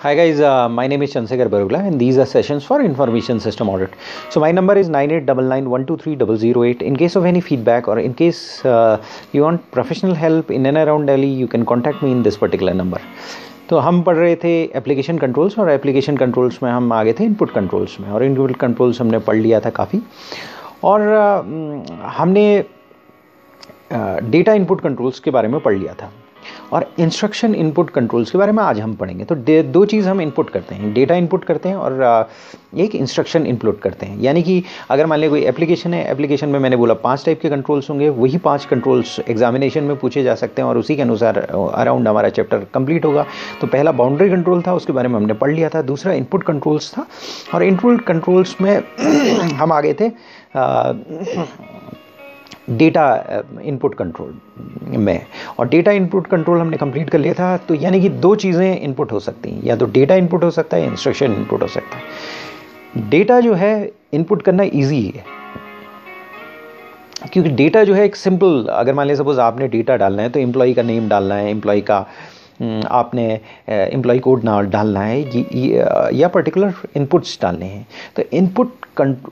Hi guys, my name is Chansegar Barugla and these are sessions for information system audit. So my number is 9899123008. In case of any feedback or in case you want professional help in and around Delhi, you can contact me in this particular number. तो हम पढ़ रहे थे application controls और application controls में हम आगे थे इनपुट कंट्रोल्स में, और इनपुट कंट्रोल्स हमने पढ़ लिया था काफ़ी, और हमने डेटा इनपुट कंट्रोल्स के बारे में पढ़ लिया था, और इंस्ट्रक्शन इनपुट कंट्रोल्स के बारे में आज हम पढ़ेंगे। तो दो चीज़ हम इनपुट करते हैं, डेटा इनपुट करते हैं और एक इंस्ट्रक्शन इनपुट करते हैं। यानी कि अगर मान लें कोई एप्लीकेशन है, एप्लीकेशन में मैंने बोला 5 टाइप के कंट्रोल्स होंगे, वही 5 कंट्रोल्स एग्जामिनेशन में पूछे जा सकते हैं और उसी के अनुसार अराउंड हमारा चैप्टर कंप्लीट होगा। तो पहला बाउंड्री कंट्रोल था, उसके बारे में हमने पढ़ लिया था। दूसरा इनपुट कंट्रोल्स था, और इनपुट कंट्रोल्स में हम आगे थे डेटा इनपुट कंट्रोल में, और डेटा इनपुट कंट्रोल हमने कंप्लीट कर लिया था। तो यानी कि 2 चीज़ें इनपुट हो सकती हैं, या तो डेटा इनपुट हो सकता है, इंस्ट्रक्शन इनपुट हो सकता है। डेटा जो है इनपुट करना इजी है, क्योंकि डेटा जो है एक सिंपल, अगर मान लें सपोज आपने डेटा डालना है तो एम्प्लॉय का नेम डालना है, एम्प्लॉय का आपने एम्प्लॉय कोड ना डालना है, या पर्टिकुलर इनपुट्स डालने हैं, तो इनपुट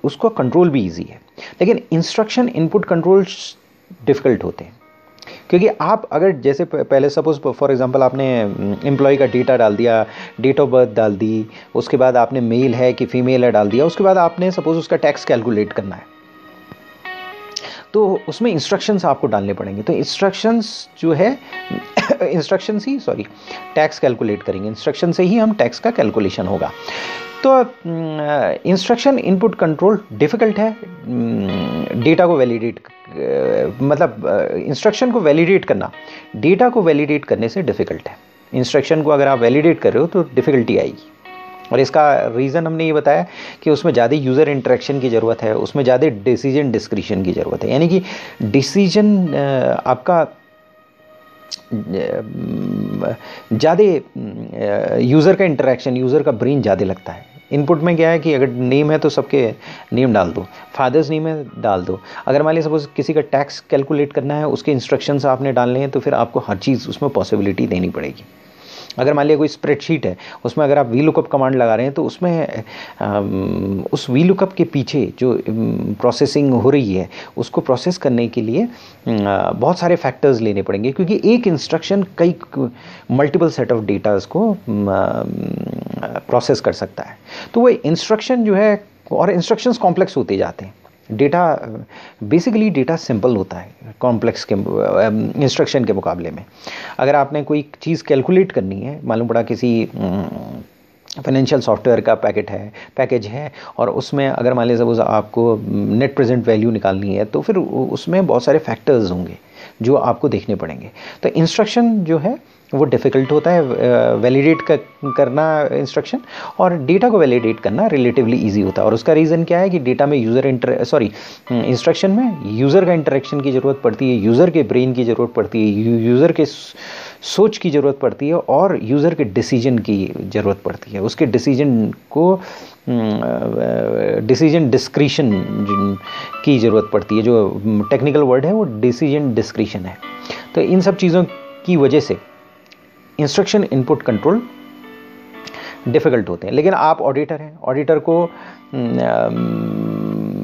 उसको कंट्रोल भी इजी है। लेकिन इंस्ट्रक्शन इनपुट कंट्रोल्स डिफ़िकल्ट होते हैं, क्योंकि आप अगर जैसे पहले सपोज फॉर एग्जांपल आपने एम्प्लॉय का डेटा डाल दिया, डेट ऑफ बर्थ डाल दी, उसके बाद आपने मेल है कि फीमेल है डाल दिया, उसके बाद आपने सपोज उसका टैक्स कैलकुलेट करना है, तो उसमें इंस्ट्रक्शंस आपको डालने पड़ेंगे। तो इंस्ट्रक्शंस जो है टैक्स कैलकुलेट करेंगे, इंस्ट्रक्शन से ही हम टैक्स का कैलकुलेशन होगा। तो इंस्ट्रक्शन इनपुट कंट्रोल डिफ़िकल्ट है। डेटा को वैलिडेट मतलब इंस्ट्रक्शन को वैलिडेट करना डेटा को वैलिडेट करने से डिफ़िकल्ट है। इंस्ट्रक्शन को अगर आप वैलिडेट कर रहे हो तो डिफ़िकल्टी आएगी, और इसका रीज़न हमने ये बताया कि उसमें ज़्यादा यूज़र इंटरेक्शन की ज़रूरत है, उसमें ज़्यादा डिसीजन डिस्क्रिशन की ज़रूरत है। यानी कि डिसीजन आपका ज़्यादा यूज़र का इंटरेक्शन, यूज़र का ब्रेन ज़्यादा लगता है। इनपुट में क्या है कि अगर नेम है तो सबके नेम डाल दो, फादर्स नेम है डाल दो। अगर मान लीजिए सपोज किसी का टैक्स कैलकुलेट करना है, उसके इंस्ट्रक्शंस आपने डालने हैं, तो फिर आपको हर चीज़ उसमें पॉसिबिलिटी देनी पड़ेगी। अगर मान लिया कोई स्प्रेडशीट है, उसमें अगर आप वी लुकअप कमांड लगा रहे हैं, तो उसमें उस वी लुकअप के पीछे जो प्रोसेसिंग हो रही है, उसको प्रोसेस करने के लिए बहुत सारे फैक्टर्स लेने पड़ेंगे, क्योंकि एक इंस्ट्रक्शन कई मल्टीपल सेट ऑफ डेटास को प्रोसेस कर सकता है। तो वो इंस्ट्रक्शन जो है, और इंस्ट्रक्शंस कॉम्प्लेक्स होते जाते हैं। डेटा बेसिकली डेटा सिंपल होता है कॉम्प्लेक्स के इंस्ट्रक्शन के मुकाबले में। अगर आपने कोई चीज़ कैलकुलेट करनी है, मालूम पड़ा किसी फाइनेंशियल सॉफ्टवेयर का पैकेज है, और उसमें अगर मान लीजिए सपोज आपको नेट प्रेजेंट वैल्यू निकालनी है, तो फिर उसमें बहुत सारे फैक्टर्स होंगे जो आपको देखने पड़ेंगे। तो इंस्ट्रक्शन जो है वो डिफ़िकल्ट होता है वैलिडेट करना इंस्ट्रक्शन, और डेटा को वैलिडेट करना रिलेटिवली इजी होता है। और उसका रीज़न क्या है कि डेटा में इंस्ट्रक्शन में यूज़र का इंटरेक्शन की ज़रूरत पड़ती है, यूज़र के ब्रेन की ज़रूरत पड़ती है, यूज़र के सोच की ज़रूरत पड़ती है, और यूज़र के डिसीजन की ज़रूरत पड़ती है। उसके डिसीजन को डिसीजन डिस्क्रिशन की ज़रूरत पड़ती है। जो टेक्निकल वर्ड है वो डिसीजन डिस्क्रिशन है। तो इन सब चीज़ों की वजह से इंस्ट्रक्शन इनपुट कंट्रोल डिफ़िकल्ट होते हैं। लेकिन आप ऑडिटर हैं, ऑडिटर को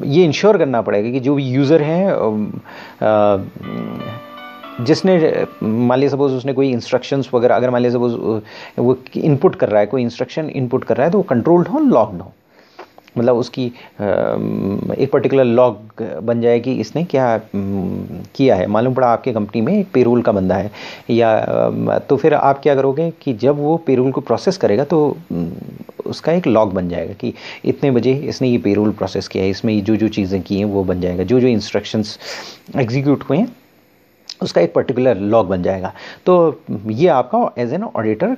ये इंश्योर करना पड़ेगा कि जो भी यूज़र हैं, जिसने मान लीजिए सपोज उसने कोई इंस्ट्रक्शंस वगैरह, अगर मान लीजिए सपोज वो इनपुट कर रहा है, कोई इंस्ट्रक्शन इनपुट कर रहा है, तो वो कंट्रोल्ड हो, लॉग्ड हो। मतलब उसकी एक पर्टिकुलर लॉग बन जाए कि इसने क्या किया है। मालूम पड़ा आपके कंपनी में एक पेरोल का बंदा है, या तो फिर आप क्या करोगे कि जब वो पेरोल को प्रोसेस करेगा तो उसका एक लॉग बन जाएगा कि इतने बजे इसने ये पेरोल प्रोसेस किया है, इसमें जो जो चीज़ें की हैं वो बन जाएगा, जो जो इंस्ट्रक्शंस एग्जीक्यूट हुए हैं उसका एक पर्टिकुलर लॉग बन जाएगा। तो ये आपका एज एन ऑडिटर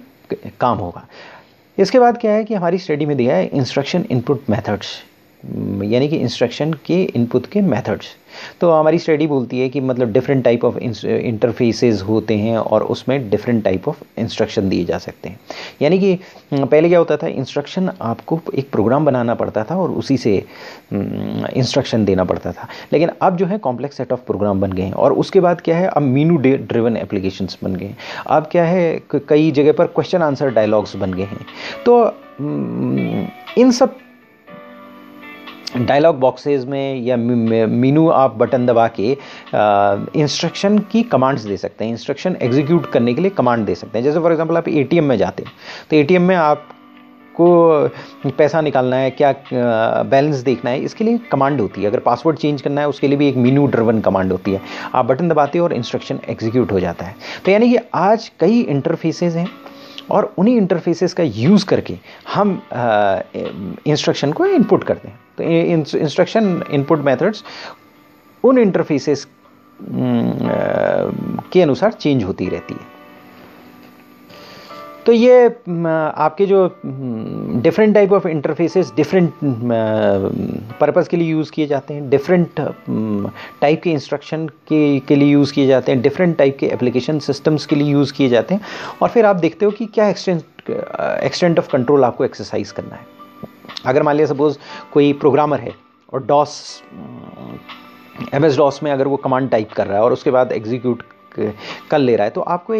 काम होगा। इसके बाद क्या है कि हमारी स्टडी में दिया है इंस्ट्रक्शन इनपुट मेथड्स, यानी कि इंस्ट्रक्शन के इनपुट के मेथड्स। तो हमारी स्टडी बोलती है कि मतलब डिफरेंट टाइप ऑफ इंटरफेसेस होते हैं, और उसमें डिफरेंट टाइप ऑफ इंस्ट्रक्शन दिए जा सकते हैं। यानी कि पहले क्या होता था, इंस्ट्रक्शन आपको एक प्रोग्राम बनाना पड़ता था और उसी से इंस्ट्रक्शन देना पड़ता था। लेकिन अब जो है कॉम्प्लेक्स सेट ऑफ प्रोग्राम बन गए हैं, और उसके बाद क्या है, अब मेनू ड्रिवन एप्लीकेशंस बन गए हैं। अब क्या है, कई जगह पर क्वेश्चन आंसर डायलॉग्स बन गए हैं। तो इन सब डायलॉग बॉक्सेस में या मेनू आप बटन दबा के इंस्ट्रक्शन की कमांड्स दे सकते हैं, इंस्ट्रक्शन एग्जीक्यूट करने के लिए कमांड दे सकते हैं। जैसे फॉर एग्जांपल आप एटीएम में जाते हैं, तो एटीएम में आपको पैसा निकालना है, क्या बैलेंस देखना है, इसके लिए कमांड होती है। अगर पासवर्ड चेंज करना है उसके लिए भी एक मेनू ड्रिवन कमांड होती है। आप बटन दबाते हो और इंस्ट्रक्शन एग्जीक्यूट हो जाता है। तो यानी कि आज कई इंटरफेसेस हैं और उन्हीं इंटरफेसेस का यूज़ करके हम इंस्ट्रक्शन को इनपुट करते हैं। तो इंस्ट्रक्शन इनपुट मेथड्स उन इंटरफेसेस के अनुसार चेंज होती रहती है। तो ये आपके जो different type of interfaces different purpose के लिए यूज़ किए जाते हैं, डिफरेंट टाइप के इंस्ट्रक्शन के लिए यूज़ किए जाते हैं, डिफरेंट टाइप के एप्लीकेशन सिस्टम्स के लिए यूज़ किए जाते हैं। और फिर आप देखते हो कि क्या एक्सटेंट ऑफ कंट्रोल आपको एक्सरसाइज करना है। अगर मान लिया सपोज कोई प्रोग्रामर है और MS DOS में अगर वो कमांड टाइप कर रहा है और उसके बाद एग्जीक्यूट कर ले रहा है, तो आपको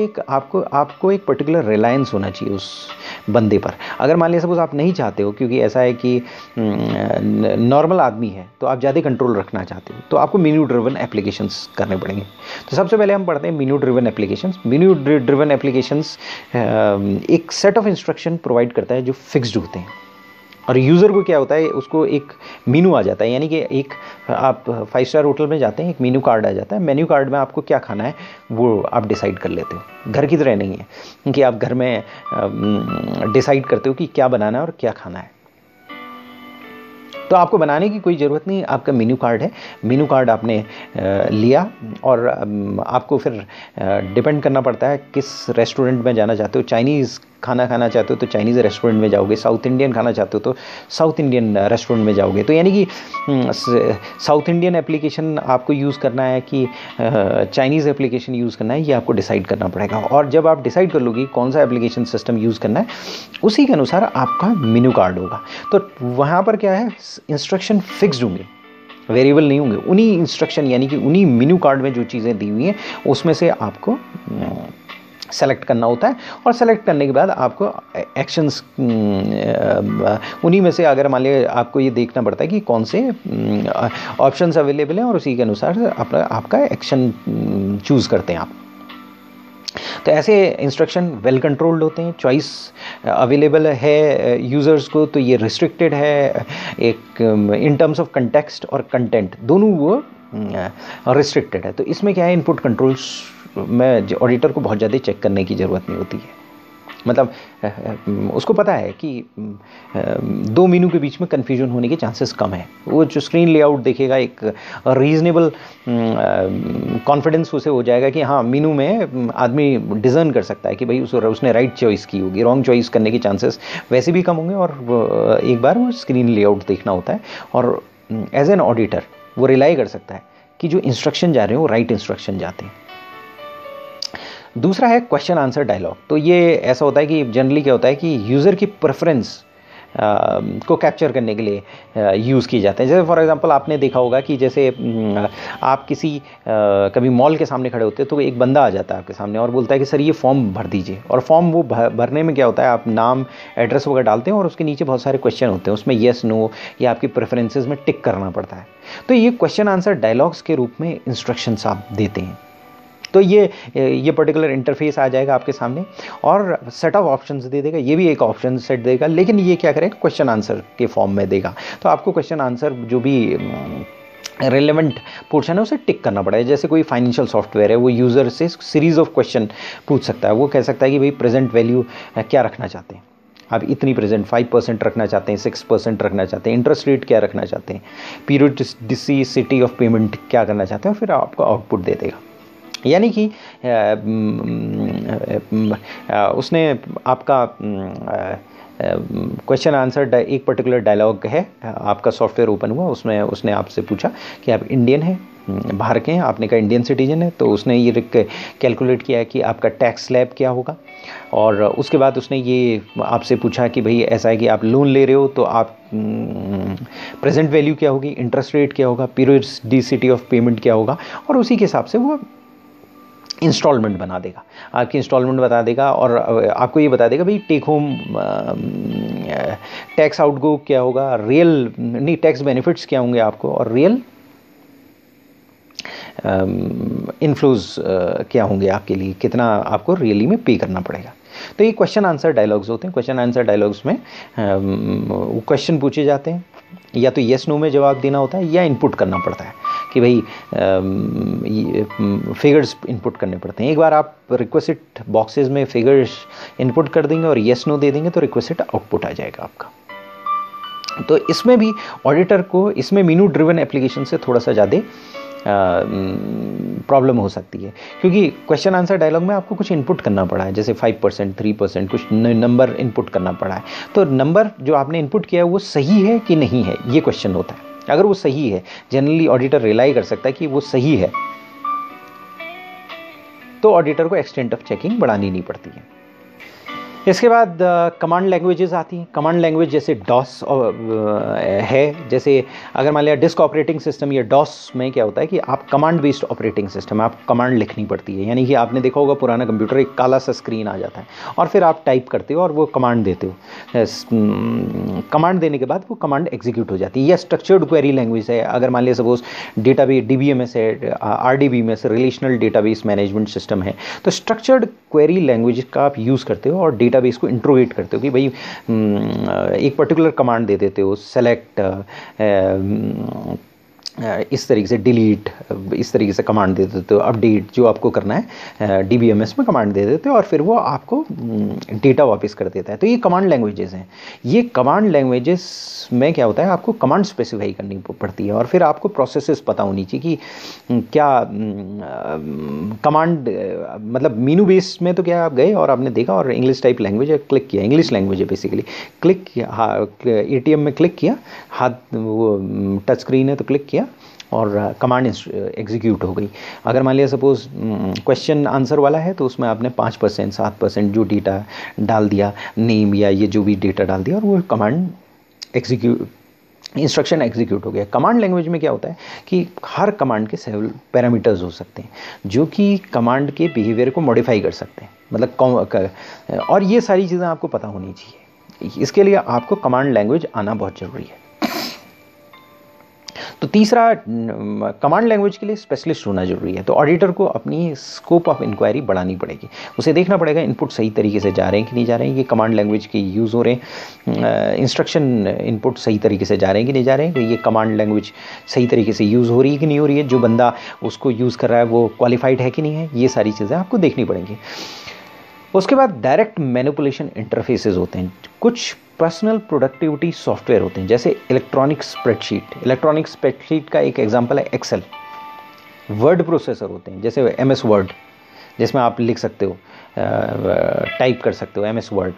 एक पर्टिकुलर रिलायंस होना चाहिए उस बंदे पर। अगर मान लिया सपोज आप नहीं चाहते हो, क्योंकि ऐसा है कि नॉर्मल आदमी है तो आप ज़्यादा कंट्रोल रखना चाहते हो, तो आपको मेनू ड्रिवन एप्लीकेशंस करने पड़ेंगे। तो सबसे पहले हम पढ़ते हैं मेनू ड्रिवन एप्लीकेशंस। मेनू ड्रिवन एप्लीकेशंस एक सेट ऑफ इंस्ट्रक्शन प्रोवाइड करता है जो फिक्स्ड होते हैं, और यूज़र को क्या होता है, उसको एक मेनू आ जाता है। यानी कि एक आप 5 स्टार होटल में जाते हैं, एक मेनू कार्ड आ जाता है। मेन्यू कार्ड में आपको क्या खाना है वो आप डिसाइड कर लेते हो। घर की तरह नहीं है कि आप घर में डिसाइड करते हो कि क्या बनाना है और क्या खाना है। तो आपको बनाने की कोई ज़रूरत नहीं, आपका मेनू कार्ड है। मेनू कार्ड आपने लिया और आपको फिर डिपेंड करना पड़ता है किस रेस्टोरेंट में जाना चाहते हो। चाइनीज़ खाना खाना चाहते हो तो चाइनीज़ रेस्टोरेंट में जाओगे, साउथ इंडियन खाना चाहते हो तो साउथ इंडियन रेस्टोरेंट में जाओगे। तो यानी कि साउथ इंडियन एप्लीकेशन आपको यूज़ करना है कि चाइनीज़ एप्लीकेशन यूज़ करना है, ये आपको डिसाइड करना पड़ेगा। और जब आप डिसाइड कर लोगे कौन सा एप्लीकेशन सिस्टम यूज़ करना है, उसी के अनुसार आपका मेनू कार्ड होगा। तो वहाँ पर क्या है, इंस्ट्रक्शन फिक्स्ड होंगे, वेरिएबल नहीं होंगे। उन्हीं इंस्ट्रक्शन यानी कि उन्हीं मेनू कार्ड में जो चीज़ें दी हुई हैं उसमें से आपको सेलेक्ट करना होता है, और सेलेक्ट करने के बाद आपको एक्शंस उन्हीं में से, अगर मान लिया आपको ये देखना पड़ता है कि कौन से ऑप्शंस अवेलेबल हैं और उसी के अनुसार आपका एक्शन चूज़ करते हैं आप। तो ऐसे इंस्ट्रक्शन वेल कंट्रोल्ड होते हैं, चॉइस अवेलेबल है यूज़र्स को, तो ये रिस्ट्रिक्टेड है। एक इन टर्म्स ऑफ कंटेक्स्ट और कंटेंट दोनों वो रिस्ट्रिक्टेड है। तो इसमें क्या है, इनपुट कंट्रोल्स में ऑडिटर को बहुत ज़्यादा चेक करने की ज़रूरत नहीं होती है। मतलब उसको पता है कि दो मेनू के बीच में कन्फ्यूजन होने के चांसेस कम है। वो जो स्क्रीन लेआउट देखेगा, एक रीजनेबल कॉन्फिडेंस उसे हो जाएगा कि हाँ, मेनू में आदमी डिज़र्न कर सकता है कि भाई उसने राइट चॉइस की होगी, रॉन्ग चॉइस करने के चांसेस वैसे भी कम होंगे। और एक बार वो स्क्रीन लेआउट देखना होता है, और एज एन ऑडिटर वो रिलाई कर सकता है कि जो इंस्ट्रक्शन जा रहे हैं वो राइट इंस्ट्रक्शन जाते हैं। दूसरा है क्वेश्चन आंसर डायलॉग। तो ये ऐसा होता है कि जनरली क्या होता है कि यूज़र की प्रेफरेंस को कैप्चर करने के लिए यूज़ किए जाते हैं। जैसे फॉर एग्जांपल आपने देखा होगा कि जैसे आप किसी कभी मॉल के सामने खड़े होते हैं तो एक बंदा आ जाता है आपके सामने और बोलता है कि सर ये फॉर्म भर दीजिए। और फॉर्म वो भरने में क्या होता है, आप नाम एड्रेस वगैरह डालते हैं और उसके नीचे बहुत सारे क्वेश्चन होते हैं, उसमें येस नो या आपकी प्रेफरेंसेस में टिक करना पड़ता है। तो ये क्वेश्चन आंसर डायलॉग्स के रूप में इंस्ट्रक्शंस आप देते हैं। तो ये पर्टिकुलर इंटरफेस आ जाएगा आपके सामने और सेट ऑफ ऑप्शंस दे देगा। ये भी एक ऑप्शन सेट देगा, लेकिन ये क्या करेगा, क्वेश्चन आंसर के फॉर्म में देगा। तो आपको क्वेश्चन आंसर जो भी रेलेवेंट पोर्शन है उसे टिक करना पड़ेगा। जैसे कोई फाइनेंशियल सॉफ्टवेयर है, वो यूज़र से सीरीज़ ऑफ क्वेश्चन पूछ सकता है। वो कह सकता है कि भाई प्रेजेंट वैल्यू क्या रखना चाहते हैं आप, इतनी प्रेजेंट 5% रखना चाहते हैं, 6% रखना चाहते हैं, इंटरेस्ट रेट क्या रखना चाहते हैं, पीरियडिसिटी ऑफ पेमेंट क्या करना चाहते हैं, और फिर आपको आउटपुट दे देगा। यानी कि उसने आपका क्वेश्चन आंसर एक पर्टिकुलर डायलॉग है, आपका सॉफ्टवेयर ओपन हुआ, उसमें उसने आपसे पूछा कि आप इंडियन हैं, बाहर के हैं, आपने कहा इंडियन सिटीजन है, तो उसने ये कैलकुलेट किया कि आपका टैक्स स्लैब क्या होगा, और उसके बाद उसने ये आपसे पूछा कि भाई ऐसा है कि आप लोन ले रहे हो तो आप प्रेजेंट वैल्यू क्या होगी, इंटरेस्ट रेट क्या होगा, पीरियडिसिटी ऑफ पेमेंट क्या होगा, और उसी के हिसाब से वो इंस्टॉलमेंट बना देगा, आपकी इंस्टॉलमेंट बता देगा, और आपको ये बता देगा भाई टेक होम टैक्स आउटगो क्या होगा, रियल नहीं टैक्स बेनिफिट्स क्या होंगे आपको, और रियल इनफ्लोज क्या होंगे आपके लिए, कितना आपको रियली में पे करना पड़ेगा। तो ये क्वेश्चन आंसर डायलॉग्स होते हैं। क्वेश्चन आंसर डायलॉग्स में क्वेश्चन पूछे जाते हैं, या तो येस नो में जवाब देना होता है या इनपुट करना पड़ता है कि भाई फिगर्स इनपुट करने पड़ते हैं। एक बार आप रिक्वेस्ट बॉक्सेस में फिगर्स इनपुट कर देंगे और येस नो दे देंगे तो रिक्वेस्ट आउटपुट आ जाएगा आपका। तो इसमें भी ऑडिटर को इसमें मेनू ड्रिवन एप्लीकेशन से थोड़ा सा ज़्यादा प्रॉब्लम हो सकती है, क्योंकि क्वेश्चन आंसर डायलॉग में आपको कुछ इनपुट करना पड़ा है, जैसे 5%, 3%, कुछ नंबर इनपुट करना पड़ा है। तो नंबर जो आपने इनपुट किया है वो सही है कि नहीं है, ये क्वेश्चन होता है। अगर वो सही है, जनरली ऑडिटर रिलाई कर सकता है कि वो सही है, तो ऑडिटर को एक्सटेंट ऑफ चेकिंग बढ़ानी नहीं पड़ती है। इसके बाद कमांड लैंग्वेजेस आती हैं। कमांड लैंग्वेज जैसे डॉस है, जैसे अगर मान लिया डिस्क ऑपरेटिंग सिस्टम या डॉस में क्या होता है कि आप कमांड बेस्ड ऑपरेटिंग सिस्टम, आप कमांड लिखनी पड़ती है। यानी कि आपने देखा होगा पुराना कंप्यूटर एक काला सा स्क्रीन आ जाता है और फिर आप टाइप करते हो और वो कमांड देते हो। कमांड देने के बाद वो कमांड एग्जीक्यूट हो जाती है। या स्ट्रक्चर्ड क्वेरी लैंग्वेज है, अगर मान लिया सपोज डेटाबेस DBMS है, RDBMS relational database management system है, तो स्ट्रक्चर्ड क्वेरी लैंग्वेज का आप यूज़ करते हो और डेटाबेस को इंट्रोगेट करते हो कि भाई एक पर्टिकुलर कमांड दे देते हो, सेलेक्ट इस तरीके से, डिलीट इस तरीके से कमांड दे देते हो, अपडेट जो आपको करना है DBMS में कमांड दे देते हो और फिर वो आपको डेटा वापस कर देता है। तो ये कमांड लैंग्वेजेस हैं। ये कमांड लैंग्वेजेस में क्या होता है, आपको कमांड स्पेसिफाई करनी पड़ती है और फिर आपको प्रोसेसेस पता होनी चाहिए कि क्या कमांड मतलब मीनू बेस में तो क्या आप गए और आपने देखा और इंग्लिश टाइप लैंग्वेज है, क्लिक किया, इंग्लिश लैंग्वेज है बेसिकली, क्लिक किया, ATM में क्लिक किया, हाथ वो टच स्क्रीन है तो क्लिक किया और कमांड एग्जीक्यूट हो गई। अगर मान लिया सपोज क्वेश्चन आंसर वाला है तो उसमें आपने 5%, 7% जो डेटा डाल दिया, नेम या ये जो भी डेटा डाल दिया और वो कमांड इंस्ट्रक्शन एग्जीक्यूट हो गया। कमांड लैंग्वेज में क्या होता है कि हर कमांड के सेवरल पैरामीटर्स हो सकते हैं जो कि कमांड के बिहेवियर को मॉडिफाई कर सकते हैं, मतलब और ये सारी चीज़ें आपको पता होनी चाहिए। इसके लिए आपको कमांड लैंग्वेज आना बहुत ज़रूरी है। तो तीसरा, कमांड लैंग्वेज के लिए स्पेशलिस्ट होना जरूरी है। तो ऑडिटर को अपनी स्कोप ऑफ इंक्वायरी बढ़ानी पड़ेगी, उसे देखना पड़ेगा इनपुट सही तरीके से जा रहे हैं कि नहीं जा रहे हैं, ये कमांड लैंग्वेज के यूज़ हो रहे हैं, इंस्ट्रक्शन इनपुट सही तरीके से जा रहे हैं कि नहीं जा रहे हैं, कि ये कमांड लैंग्वेज सही तरीके से यूज़ हो रही है कि नहीं हो रही है, जो बंदा उसको यूज़ कर रहा है वो क्वालिफाइड है कि नहीं है, ये सारी चीज़ें आपको देखनी पड़ेंगी। उसके बाद डायरेक्ट मैनिपुलेशन इंटरफेसेस होते हैं। कुछ पर्सनल प्रोडक्टिविटी सॉफ्टवेयर होते हैं जैसे इलेक्ट्रॉनिक स्प्रेडशीट। इलेक्ट्रॉनिक स्प्रेडशीट का एक एग्जांपल है एक्सेल। वर्ड प्रोसेसर होते हैं जैसे MS वर्ड, जिसमें आप लिख सकते हो, टाइप कर सकते हो MS वर्ड।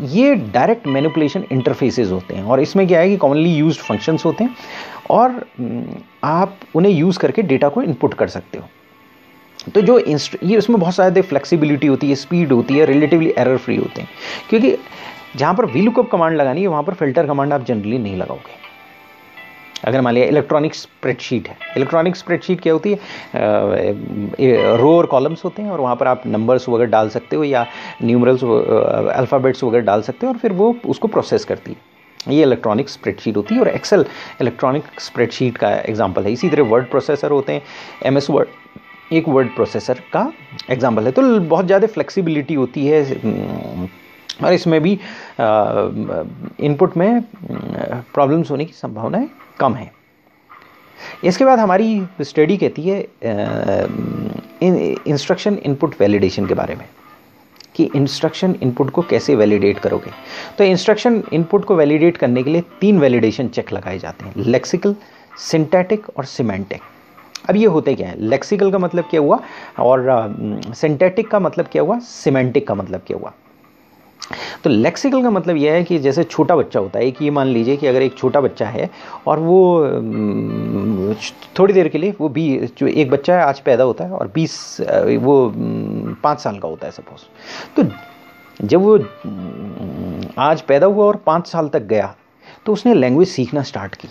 ये डायरेक्ट मैनिपुलेशन इंटरफेसेस होते हैं और इसमें क्या है कि कॉमनली यूज्ड फंक्शंस होते हैं और आप उन्हें यूज़ करके डेटा को इनपुट कर सकते हो। तो जो ये उसमें बहुत ज़्यादा फ्लेक्सिबिलिटी होती है, स्पीड होती है, रिलेटिवली एरर फ्री होते हैं, क्योंकि जहाँ पर VLOOKUP कमांड लगानी है वहाँ पर फिल्टर कमांड आप जनरली नहीं लगाओगे। अगर मान लिया इलेक्ट्रॉनिक स्प्रेडशीट है, इलेक्ट्रॉनिक स्प्रेडशीट क्या होती है, रो और कॉलम्स होते हैं और वहाँ पर आप नंबर्स वगैरह डाल सकते हो या न्यूमरल्स अल्फ़ाबेट्स वगैरह डाल सकते हो और फिर वो उसको प्रोसेस करती है। ये इलेक्ट्रॉनिक स्प्रेडशीट होती है और एक्सेल इलेक्ट्रॉनिक स्प्रेडशीट का एग्जाम्पल है। इसी तरह वर्ड प्रोसेसर होते हैं, MS वर्ड एक वर्ड प्रोसेसर का एग्जाम्पल है। तो बहुत ज़्यादा फ्लेक्सिबिलिटी होती है और इसमें भी इनपुट में प्रॉब्लम्स होने की संभावनाएं कम है। इसके बाद हमारी स्टडी कहती है इंस्ट्रक्शन इनपुट वैलिडेशन के बारे में, कि इंस्ट्रक्शन इनपुट को कैसे वैलिडेट करोगे। तो इंस्ट्रक्शन इनपुट को वैलिडेट करने के लिए 3 वैलिडेशन चेक लगाए जाते हैं, लेक्सिकल, सिंटैटिक और सिमेंटिक। अब ये होते क्या है, लेक्सिकल का मतलब क्या हुआ और सिंथेटिक का मतलब क्या हुआ, सिमेंटिक का मतलब क्या हुआ। तो लेक्सिकल का मतलब यह है कि जैसे छोटा बच्चा होता है कि ये मान लीजिए कि अगर एक छोटा बच्चा है और वो थोड़ी देर के लिए वो भी जो एक बच्चा है आज पैदा होता है और 5 साल का होता है सपोज, तो जब वो आज पैदा हुआ और 5 साल तक गया तो उसने लैंग्वेज सीखना स्टार्ट की।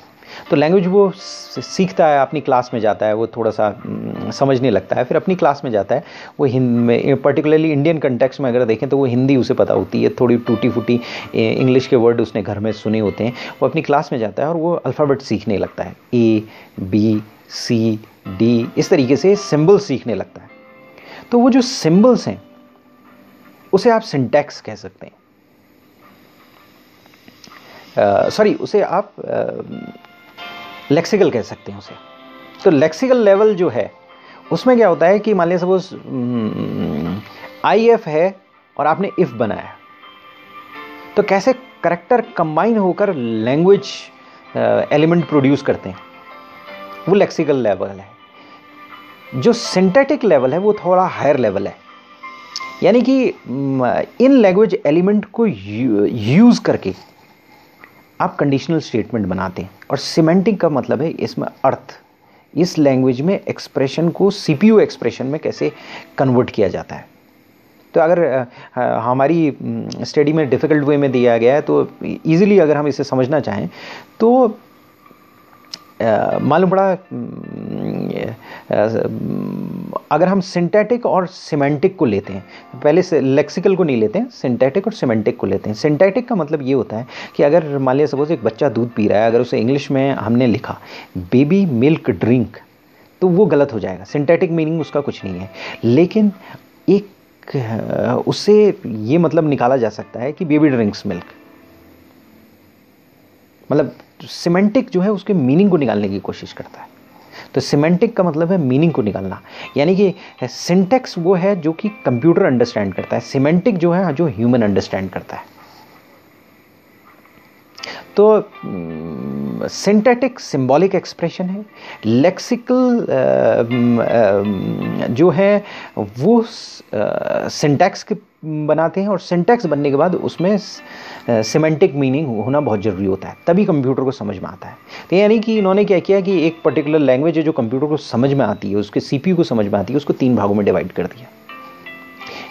तो लैंग्वेज वो सीखता है, अपनी क्लास में जाता है, वो थोड़ा सा समझने लगता है, फिर अपनी क्लास में जाता है, वो हिंदी, पर्टिकुलरली इंडियन कंटेक्स्ट में अगर देखें तो वो हिंदी उसे पता होती है, थोड़ी टूटी फूटी इंग्लिश के वर्ड उसने घर में सुने होते हैं, वो अपनी क्लास में जाता है और वो अल्फ़ाबेट सीखने लगता है, ABCD इस तरीके से सिंबल सीखने लगता है। तो वो जो सिंबल्स हैं उसे आप सिंटैक्स कह सकते हैं, सॉरी उसे आप लेक्सिकल कह सकते हैं उसे। तो लेक्सिकल लेवल जो है उसमें क्या होता है कि मान लिया सपोज IF है और आपने इफ बनाया, तो कैसे करैक्टर कंबाइन होकर लैंग्वेज एलिमेंट प्रोड्यूस करते हैं, वो लेक्सिकल लेवल है। जो सिंथेटिक लेवल है वो थोड़ा हायर लेवल है, यानी कि इन लैंग्वेज एलिमेंट को यूज करके आप कंडीशनल स्टेटमेंट बनाते हैं। और सिमेंटिक का मतलब है इसमें अर्थ, इस लैंग्वेज में एक्सप्रेशन को CPU एक्सप्रेशन में कैसे कन्वर्ट किया जाता है। तो अगर हमारी स्टडी में डिफ़िकल्ट वे में दिया गया है तो इजीली अगर हम इसे समझना चाहें तो मालूम पड़ा, अगर हम सिंथेटिक और सिमेंटिक को लेते हैं, पहले से लेक्सिकल को नहीं लेते हैं, सिंथेटिक और सिमेंटिक को लेते हैं। सिंथेटिक का मतलब ये होता है कि अगर मान लिया सपोज एक बच्चा दूध पी रहा है, अगर उसे इंग्लिश में हमने लिखा बेबी मिल्क ड्रिंक तो वो गलत हो जाएगा, सिंथेटिक मीनिंग उसका कुछ नहीं है। लेकिन एक उससे ये मतलब निकाला जा सकता है कि बेबी ड्रिंक्स मिल्क, मतलब सिमेंटिक जो है उसके मीनिंग को निकालने की कोशिश करता है। तो सिमेंटिक का मतलब है मीनिंग को निकालना, यानी कि सिंटैक्स वो है जो कि कंप्यूटर अंडरस्टैंड करता है, सिमेंटिक जो है जो ह्यूमन अंडरस्टैंड करता है। तो सिंथेटिक सिंबॉलिक एक्सप्रेशन है, लेक्सिकल जो है वो सिंटैक्स के बनाते हैं और सिंटैक्स बनने के बाद उसमें सिमेंटिक मीनिंग होना बहुत ज़रूरी होता है, तभी कंप्यूटर को समझ में आता है। तो यानी कि इन्होंने क्या किया कि एक पर्टिकुलर लैंग्वेज है जो कंप्यूटर को समझ में आती है, उसके CPU को समझ में आती है, उसको 3 भागों में डिवाइड कर दिया।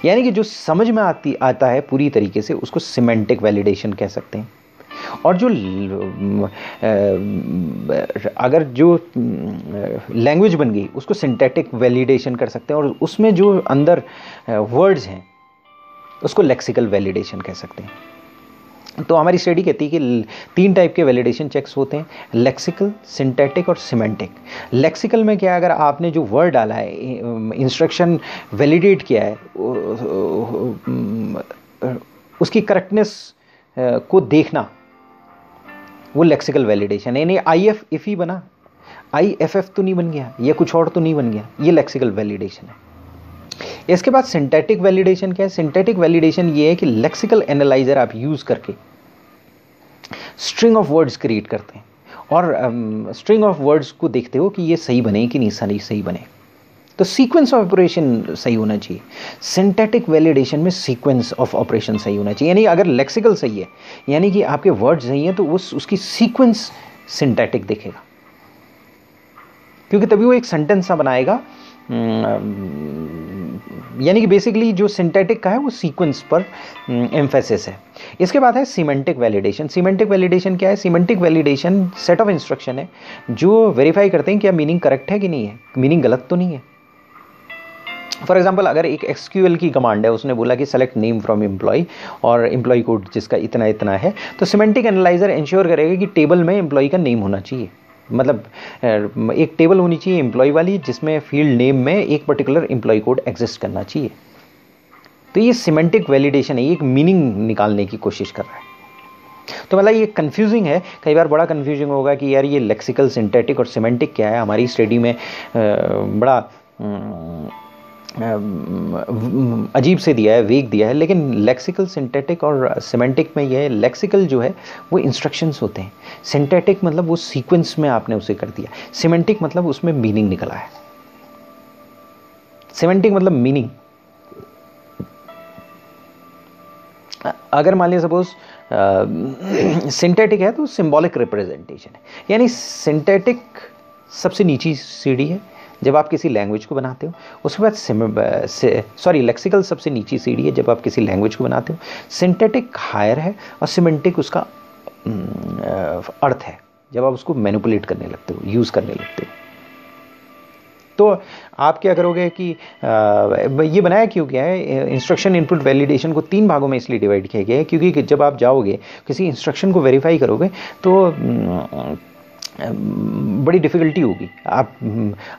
यानी कि जो समझ में आता है पूरी तरीके से उसको सिमेंटिक वैलिडेशन कह सकते हैं। और जो अगर जो लैंग्वेज बन गई उसको सिंथेटिक वैलिडेशन कर सकते हैं, और उसमें जो अंदर वर्ड्स हैं उसको लेक्सिकल वैलिडेशन कह सकते हैं। तो हमारी स्टडी कहती है कि 3 टाइप के वैलिडेशन चेक्स होते हैं, लेक्सिकल, सिंथेटिक और सिमेंटिक। लेक्सिकल में क्या, अगर आपने जो वर्ड डाला है, इंस्ट्रक्शन वैलिडेट किया है, उसकी करेक्टनेस को देखना, वो लेक्सिकल वैलिडेशन है। यानी IF इफ ही बना, IFF तो नहीं बन गया, या कुछ और तो नहीं बन गया, ये लेक्सिकल वैलिडेशन है। इसके बाद सिंथेटिक वैलिडेशन क्या है? सिंथेटिक वैलिडेशन ये है कि लेक्सिकल एनालाइजर आप यूज करके स्ट्रिंग ऑफ वर्ड्स क्रिएट करते हैं और स्ट्रिंग ऑफ वर्ड्स को देखते हो कि ये सही बने कि नहीं सही बने। तो सीक्वेंस ऑफ ऑपरेशन सही होना चाहिए। सिंथेटिक वैलिडेशन में सीक्वेंस ऑफ ऑपरेशन सही होना चाहिए, यानी अगर लेक्सिकल सही है, यानी कि आपके वर्ड्स सही हैं, तो उसकी सीक्वेंस सिंथेटिक दिखेगा, क्योंकि तभी वो एक सेंटेंस सा बनाएगा। यानी कि बेसिकली जो सिंथेटिक का है वो सीक्वेंस पर एम्फेसिस है। इसके बाद है सीमेंटिक वैलिडेशन। सीमेंटिक वैलिडेशन क्या है? Semantic validation set of instruction है जो वेरीफाई करते हैं कि मीनिंग करेक्ट है कि नहीं है, मीनिंग गलत तो नहीं है। फॉर एग्जाम्पल, अगर एक SQL की कमांड है, उसने बोला कि सेलेक्ट नेम फ्रॉम एम्प्लॉय और एम्प्लॉय कोड जिसका इतना इतना है, तो सिमेंटिक एनालाइजर इंश्योर करेगा कि टेबल में एम्प्लॉय का नेम होना चाहिए, मतलब एक टेबल होनी चाहिए एम्प्लॉय वाली जिसमें फील्ड नेम में एक पर्टिकुलर एम्प्लॉय कोड एग्जिस्ट करना चाहिए। तो ये सिमेंटिक वैलिडेशन है, ये एक मीनिंग निकालने की कोशिश कर रहा है। तो मतलब ये कंफ्यूजिंग है, कई बार बड़ा कंफ्यूजिंग होगा कि यार ये लेक्सिकल, सिंथेटिक और सिमेंटिक क्या है। हमारी स्टडी में बड़ा अजीब से दिया है, वेग दिया है। लेकिन लेक्सिकल, सिंथेटिक और सिमेंटिक में ये लेक्सिकल जो है वो इंस्ट्रक्शंस होते हैं, सिंथेटिक मतलब वो सीक्वेंस में आपने उसे कर दिया, सिमेंटिक मतलब उसमें मीनिंग निकला है। सिमेंटिक मतलब मीनिंग। अगर मान लिया सपोज सिंथेटिक है तो सिंबॉलिक रिप्रेजेंटेशन है, यानी सिंथेटिक सबसे नीची सीढ़ी है जब आप किसी लैंग्वेज को बनाते हो, उसके बाद लेक्सिकल सबसे नीची सीढ़ी है जब आप किसी लैंग्वेज को बनाते हो, सिंथेटिक हायर है और सिमेंटिक उसका अर्थ है जब आप उसको मैनिपुलेट करने लगते हो, यूज़ करने लगते हो। तो आप क्या करोगे कि ये बनाया क्यों गया है, इंस्ट्रक्शन इनपुट वैलिडेशन को 3 भागों में इसलिए डिवाइड किया गया है क्योंकि जब आप जाओगे किसी इंस्ट्रक्शन को वेरीफाई करोगे तो बड़ी डिफ़िकल्टी होगी। आप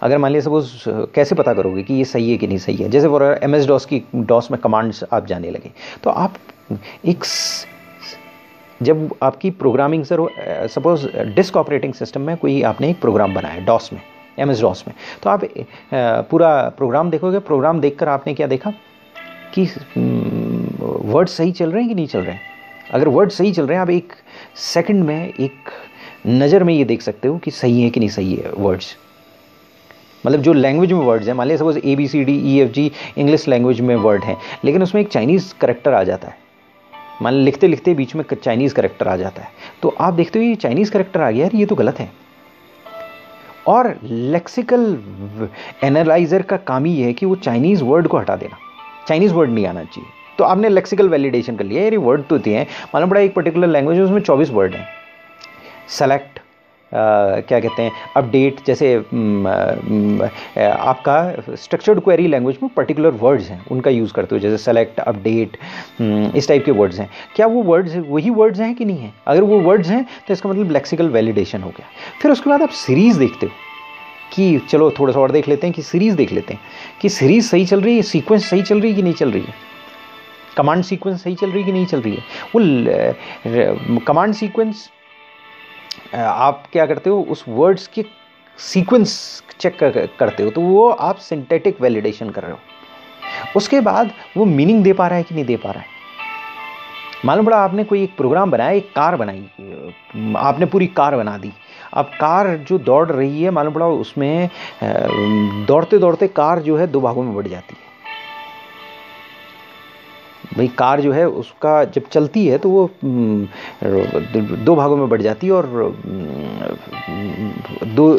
अगर मान लिया सपोज कैसे पता करोगे कि ये सही है कि नहीं सही है, जैसे फॉर MS DOS की DOS में कमांड्स आप जाने लगे तो आप एक जब आपकी programming suppose disk operating system में कोई आपने एक प्रोग्राम बनाया DOS में, MS DOS में, तो आप पूरा प्रोग्राम देखोगे, प्रोग्राम देखकर आपने क्या देखा कि वर्ड सही चल रहे हैं कि नहीं चल रहे हैं। अगर वर्ड सही चल रहे हैं आप एक सेकंड में, एक नज़र में ये देख सकते हो कि सही है कि नहीं सही है वर्ड्स। मतलब जो लैंग्वेज में वर्ड्स हैं, मान लिया सपोज ABCDEFG इंग्लिश लैंग्वेज में वर्ड हैं, लेकिन उसमें एक चाइनीज़ करेक्टर आ जाता है, मान लिखते लिखते बीच में चाइनीज़ करेक्टर आ जाता है, तो आप देखते हो ये चाइनीज़ करेक्टर आ गया यार, ये तो गलत है। और लेक्सिकल एनालाइजर का काम ही है कि वो चाइनीज़ वर्ड को हटा देना, चाइनीज़ वर्ड नहीं आना चाहिए। तो आपने लेक्सिकल वैलिडेशन कर लिया, यार ये वर्ड तो दिए हैं, मालूम पड़ा एक पर्टिकुलर लैंग्वेज है उसमें 24 वर्ड हैं। सेलेक्ट क्या कहते हैं, अपडेट, जैसे आपका स्ट्रक्चर्ड क्वेरी लैंग्वेज में पर्टिकुलर वर्ड्स हैं उनका यूज़ करते हो, जैसे सेलेक्ट, अपडेट, इस टाइप के वर्ड्स हैं। क्या वो वर्ड्स वही वर्ड्स हैं कि नहीं है? अगर वो वर्ड्स हैं तो इसका मतलब लेक्सिकल वैलिडेशन हो गया। फिर उसके बाद आप सीरीज़ देखते हो कि चलो थोड़ा सा और देख लेते हैं कि सीरीज़ देख लेते हैं कि सीरीज़ सही चल रही है, सीक्वेंस सही चल रही है कि नहीं चल रही है, कमांड सीक्वेंस सही चल रही है कि नहीं चल रही है। वो कमांड सीक्वेंस आप क्या करते हो, उस वर्ड्स के सीक्वेंस चेक करते हो, तो वो आप सिंथेटिक वैलिडेशन कर रहे हो। उसके बाद वो मीनिंग दे पा रहा है कि नहीं दे पा रहा है। मालूम पड़ा आपने कोई एक प्रोग्राम बनाया, एक कार बनाई, आपने पूरी कार बना दी। अब कार जो दौड़ रही है, मालूम पड़ा उसमें दौड़ते दौड़ते कार जो है 2 भागों में बढ़ जाती है। भाई कार जो है उसका जब चलती है तो वो 2 भागों में बढ़ जाती है और 2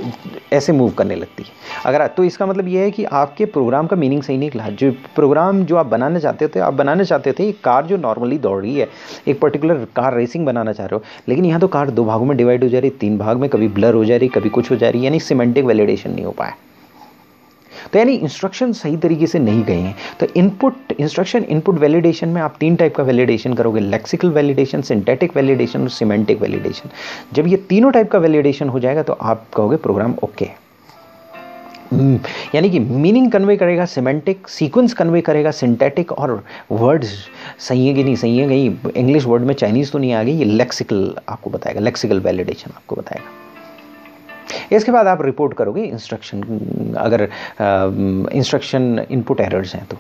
ऐसे मूव करने लगती है। अगर तो इसका मतलब ये है कि आपके प्रोग्राम का मीनिंग सही निकला। जो प्रोग्राम जो आप बनाना चाहते थे, आप बनाना चाहते थे एक कार जो नॉर्मली दौड़ रही है, एक पर्टिकुलर कार रेसिंग बनाना चाह रहे हो, लेकिन यहाँ तो कार 2 भागों में डिवाइड हो जा रही, 3 भाग में, कभी ब्लर हो जा रही, कभी कुछ हो जा रही, यानी सिमेंटिक वैलिडेशन नहीं हो पाया। तो यानी इंस्ट्रक्शन सही तरीके से नहीं गए हैं। तो इंस्ट्रक्शन इनपुट वैलिडेशन में आप 3 टाइप का वैलिडेशन करोगे, लेक्सिकल वैलिडेशन, सिंथेटिक वैलिडेशन और सिमेंटिक वैलिडेशन। जब ये तीनों टाइप का वैलिडेशन हो जाएगा तो आप कहोगे प्रोग्राम ओके। यानी कि मीनिंग कन्वे करेगा सिमेंटिक, सीक्वेंस कन्वे करेगा सिंथेटिक, और वर्ड्स सही है कि नहीं सही है, कहीं इंग्लिश वर्ड में चाइनीज़ तो नहीं आ गई, ये लेक्सिकल आपको बताएगा, लेक्सिकल वैलिडेशन आपको बताएगा। इसके बाद आप रिपोर्ट करोगे इंस्ट्रक्शन, अगर इंस्ट्रक्शन इनपुट एरर्स हैं तो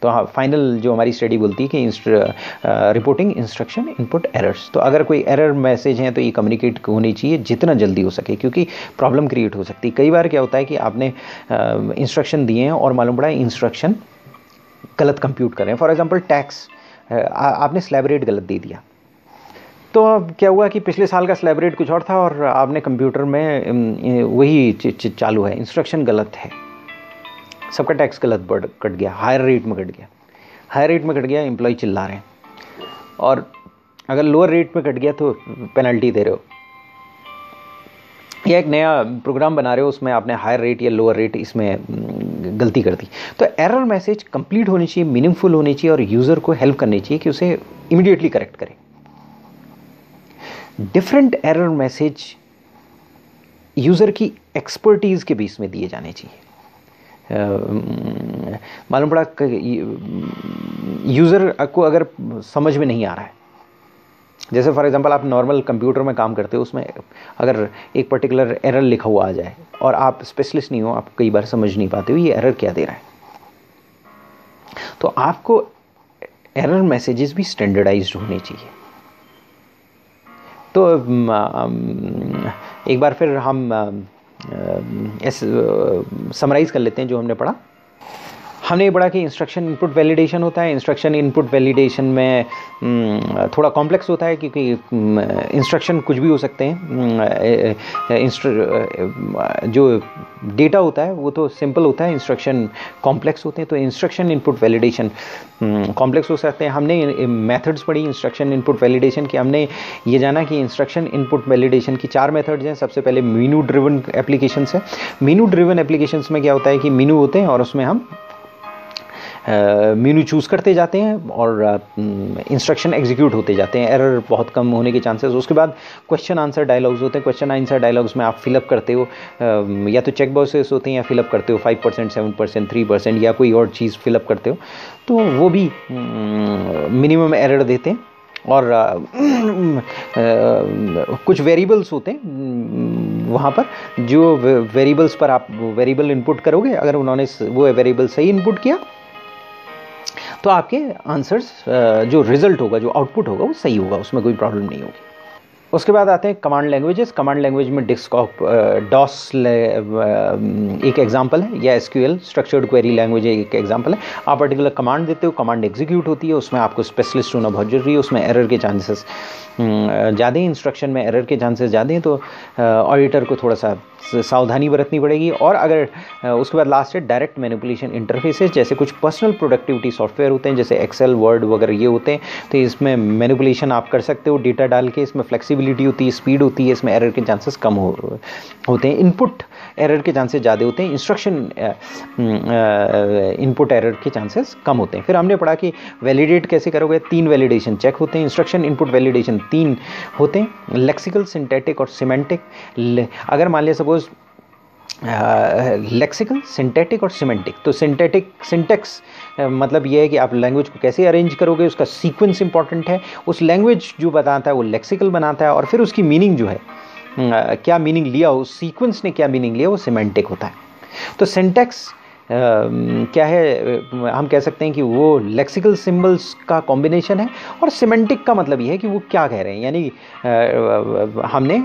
हाँ, फाइनल जो हमारी स्टडी बोलती है कि रिपोर्टिंग इंस्ट्रक्शन इनपुट एरर्स। तो अगर कोई एरर मैसेज है तो ये कम्युनिकेट होनी चाहिए जितना जल्दी हो सके, क्योंकि प्रॉब्लम क्रिएट हो सकती है। कई बार क्या होता है कि आपने इंस्ट्रक्शन दिए हैं और मालूम पड़ा इंस्ट्रक्शन गलत कंप्यूट कर रहे हैं। फॉर एग्जांपल टैक्स, आपने स्लैब रेट गलत दे दिया, तो अब क्या हुआ कि पिछले साल का स्लैब रेट कुछ और था और आपने कंप्यूटर में वही चालू है, इंस्ट्रक्शन गलत है, सबका टैक्स गलत कट गया, हायर रेट में कट गया, हायर रेट में कट गया, एम्प्लॉय चिल्ला रहे हैं, और अगर लोअर रेट में कट गया तो पेनल्टी दे रहे हो, या एक नया प्रोग्राम बना रहे हो उसमें आपने हायर रेट या लोअर रेट इसमें गलती कर दी। तो एरर मैसेज कंप्लीट होनी चाहिए, मीनिंगफुल होनी चाहिए और यूज़र को हेल्प करनी चाहिए कि उसे इमीडिएटली करेक्ट करे। डिफरेंट एरर मैसेज यूज़र की एक्सपर्टीज़ के बीच में दिए जाने चाहिए। मालूम पड़ा यूज़र को अगर समझ में नहीं आ रहा है, जैसे फॉर एग्जांपल आप नॉर्मल कंप्यूटर में काम करते हो, उसमें अगर एक पर्टिकुलर एरर लिखा हुआ आ जाए और आप स्पेशलिस्ट नहीं हो, आप कई बार समझ नहीं पाते हो ये एरर क्या दे रहा है, तो आपको एरर मैसेजेस भी स्टैंडर्डाइज्ड होने चाहिए। तो एक बार फिर हम समराइज़ कर लेते हैं जो हमने पढ़ा। हमने ये पढ़ा कि इंस्ट्रक्शन इनपुट वैलिडेशन होता है। इंस्ट्रक्शन इनपुट वैलिडेशन में थोड़ा कॉम्प्लेक्स होता है, क्योंकि इंस्ट्रक्शन कुछ भी हो सकते हैं। जो डेटा होता है वो तो सिंपल होता है, इंस्ट्रक्शन कॉम्प्लेक्स होते हैं। तो इंस्ट्रक्शन इनपुट वैलिडेशन कॉम्प्लेक्स हो सकते हैं। हमने मेथड्स पढ़ी इंस्ट्रक्शन इनपुट वैलिडेशन की। हमने ये जाना कि इंस्ट्रक्शन इनपुट वैलिडेशन की 4 मेथड्स हैं। सबसे पहले मीनू ड्रिवन एप्लीकेशंस है। मीनू ड्रिवन एप्लीकेशंस में क्या होता है कि मीनू होते हैं और उसमें हम मीनू चूज़ करते जाते हैं और इंस्ट्रक्शन एग्जीक्यूट होते जाते हैं, एरर बहुत कम होने के चांसेस। उसके बाद क्वेश्चन आंसर डायलॉग्स होते हैं। क्वेश्चन आंसर डायलॉग्स में आप फिलअप करते हो, या तो चेक बॉक्सेस होते हैं या फिलअप करते हो 5%, 7%, 3% या कोई और चीज़ फिलअप करते हो, तो वो भी मिनिमम एरर देते हैं। और कुछ वेरिएबल्स होते हैं वहाँ पर, जो वेरिएबल्स पर आप वेरिएबल इनपुट करोगे, अगर उन्होंने वो वेरिएबल सही इनपुट किया तो आपके आंसर्स जो रिजल्ट होगा, जो आउटपुट होगा, वो सही होगा, उसमें कोई प्रॉब्लम नहीं होगी। उसके बाद आते हैं कमांड लैंग्वेजेस। कमांड लैंग्वेज में डॉस एक एग्जांपल है, या एसक्यूएल स्ट्रक्चर्ड क्वेरी लैंग्वेज एक एग्जांपल है। आप पर्टिकुलर कमांड देते हो, कमांड एग्जीक्यूट होती है, उसमें आपको स्पेशलिस्ट होना बहुत जरूरी है। उसमें एरर के चांसेस ज़्यादा हैं, इंस्ट्रक्शन में एरर के चांसेस ज़्यादा हैं, तो ऑडिटर को थोड़ा सा सावधानी बरतनी पड़ेगी। और अगर उसके बाद लास्ट है डायरेक्ट मैनिपुलेशन इंटरफेसेस, जैसे कुछ पर्सनल प्रोडक्टिविटी सॉफ्टवेयर होते हैं, जैसे एक्सेल, वर्ड वगैरह ये होते हैं, तो इसमें मैनिपुलेशन आप कर सकते हो डेटा डाल के। इसमें फ्लेक्सिबिलिटी होती है, स्पीड होती है, इसमें एरर के चांसेस कम होते हैं। इनपुट एरर के चांसेस ज़्यादा होते हैं, इंस्ट्रक्शन इनपुट एरर के चांसेस कम होते हैं। फिर हमने पढ़ा कि वैलिडेट कैसे करोगे। 3 वैलिडेशन चेक होते हैं। इंस्ट्रक्शन इनपुट वैलिडेशन 3 होते हैं, लेक्सिकल, सिंटैटिक और सिमेंटिक। अगर मान लिया सपोज लेक्सिकल, सिंटैटिक और सिमेंटिक, तो सिंटैटिक सिंटेक्स मतलब ये है कि आप लैंग्वेज को कैसे अरेंज करोगे, उसका सीक्वेंस इंपॉर्टेंट है। उस लैंग्वेज जो बताता है वो लेक्सिकल बनाता है, और फिर उसकी मीनिंग जो है क्या मीनिंग लिया, उस सीक्वेंस ने क्या मीनिंग लिया, वो सिमेंटिक होता है। तो सिंटैक्स क्या है, हम कह सकते हैं कि वो लेक्सिकल सिंबल्स का कॉम्बिनेशन है, और सिमेंटिक का मतलब ये है कि वो क्या कह रहे हैं, यानी हमने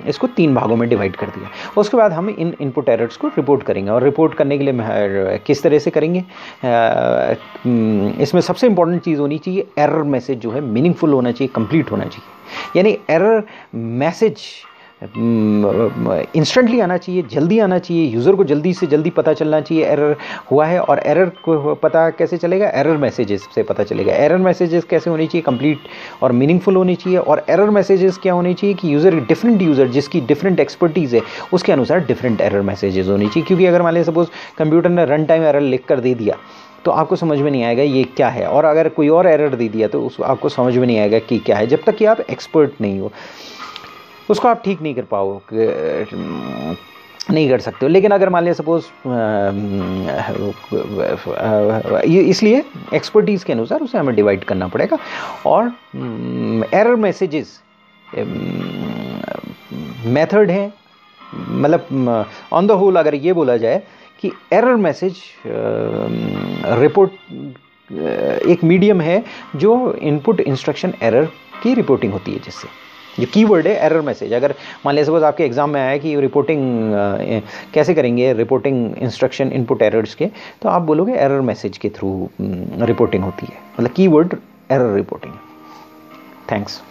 इसको 3 भागों में डिवाइड कर दिया। उसके बाद हम इन इनपुट एरर्स को रिपोर्ट करेंगे, और रिपोर्ट करने के लिए किस तरह से करेंगे, इसमें सबसे इंपॉर्टेंट चीज़ होनी चाहिए, एरर मैसेज जो है मीनिंगफुल होना चाहिए, कंप्लीट होना चाहिए। यानी एरर मैसेज इंस्टेंटली आना चाहिए, जल्दी आना चाहिए, यूज़र को जल्दी से जल्दी पता चलना चाहिए एरर हुआ है। और एरर को पता कैसे चलेगा, एरर मैसेजेस से पता चलेगा। एरर मैसेजेस कैसे होनी चाहिए, कंप्लीट और मीनिंगफुल होनी चाहिए। और एरर मैसेजेस क्या होनी चाहिए कि डिफरेंट यूज़र जिसकी डिफरेंट एक्सपर्टीज़ है उसके अनुसार डिफरेंट एरर मैसेजेस होनी चाहिए। क्योंकि अगर मान लिया सपोज कंप्यूटर ने रन टाइम एरर लिख कर दे दिया तो आपको समझ में नहीं आएगा ये क्या है, और अगर कोई और एरर दे दिया तो आपको समझ में नहीं आएगा कि क्या है, जब तक कि आप एक्सपर्ट नहीं हो उसको आप ठीक नहीं कर पाओ, नहीं कर सकते हो। लेकिन अगर मान लिया सपोज इसलिए एक्सपर्टीज़ के अनुसार उसे हमें डिवाइड करना पड़ेगा। और एरर मैसेजेस मेथड है, मतलब ऑन द होल अगर ये बोला जाए कि एरर मैसेज रिपोर्ट एक मीडियम है जो इनपुट इंस्ट्रक्शन एरर की रिपोर्टिंग होती है, जिससे जो कीवर्ड है एरर मैसेज। अगर मान लिया सपोज आपके एग्जाम में आया कि रिपोर्टिंग कैसे करेंगे, रिपोर्टिंग इंस्ट्रक्शन इनपुट एरर्स के, तो आप बोलोगे एरर मैसेज के थ्रू रिपोर्टिंग होती है, मतलब कीवर्ड एरर रिपोर्टिंग। थैंक्स।